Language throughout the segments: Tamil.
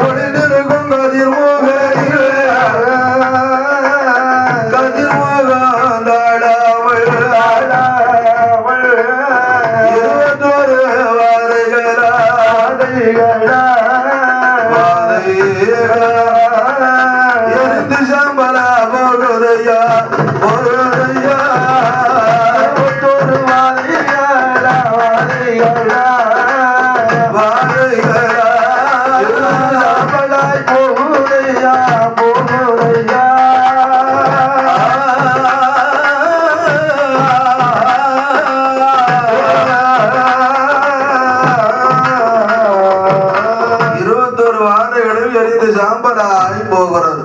ஒளிந்திருக்கும் எரிந்து சாம்பலா போகுதையா போகுதையா சாம்பலாய் போகிறது.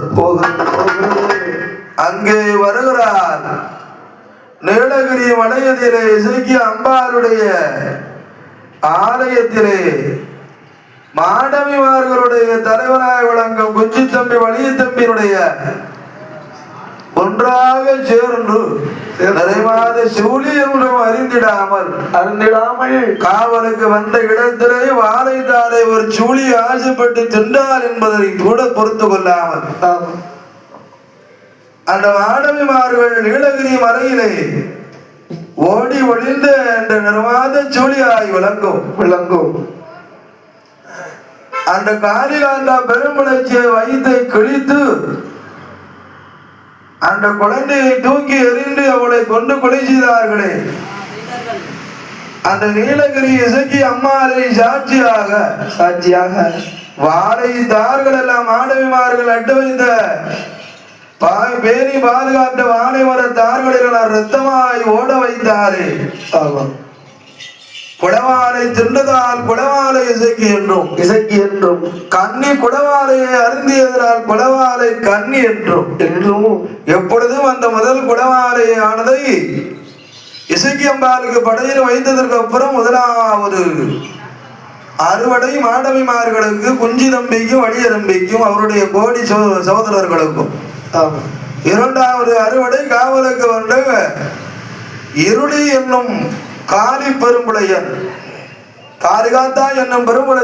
அங்கே வருகிறார் நீலகிரி மலையதிலே இசைக்கிய அம்பாளுடைய ஆலயத்திலே மாடவிமார்களுடைய தலைவனாய் விளங்கும் குஞ்சி தம்பி வலிய தம்பியினுடைய ஒன்றாக சேர்ந்து நிறைவாத சூழி என்றும் அறிந்திடாமல் காவலுக்கு வந்த இடத்திலே வாழைத்தாரை ஒரு சூழி ஆசைப்பட்டு தின்றார் என்பதை கூட பொறுத்து கொள்ளாமல் அந்த மாணவிமார்கள் நீலகிரி மலையிலே ஓடி ஒளிந்த என்ற நிர்வாத சூழியாய் விளங்கும் அந்த காளிகாந்தா பெருமுளைச்சியை வைத்து கிழித்து அந்த குழந்தையை தூக்கி எறிந்து அவளை கொண்டு கொலை செய்தார்களே அந்த நீலகிரி இசைக்கு அம்மாவை சாட்சியாக வாழை தார்கள் எல்லாம் மாணவிமார்கள் அட்டு வைத்த பேரி பாதுகாத்த வாழை மர தார்களில் ரத்தமாய் ஓட வைத்தாரே குடவாலை தின்றதால் குடவாலை இசைக்கு என்றும் கண்ணி குடவாலையை அருந்தியதனால் குடவாலை கண்ணி என்றும் எப்பொழுதும் அந்த முதல் குடவாலை ஆனதை இசைக்கு அம்பாளுக்கு படையில் வைத்ததற்கு அப்புறம் முதலாவது அறுவடை மாணவிமார்களுக்கு குஞ்சி தம்பிக்கும் வலிய தம்பிக்கும் அவருடைய கோடி சகோதரர்களுக்கும் இரண்டாவது அறுவடை காவலுக்கு வந்த இருளி என்னும் காளி பெரும்புலையன் காளிகாந்தா என்னும் பெரும்புலை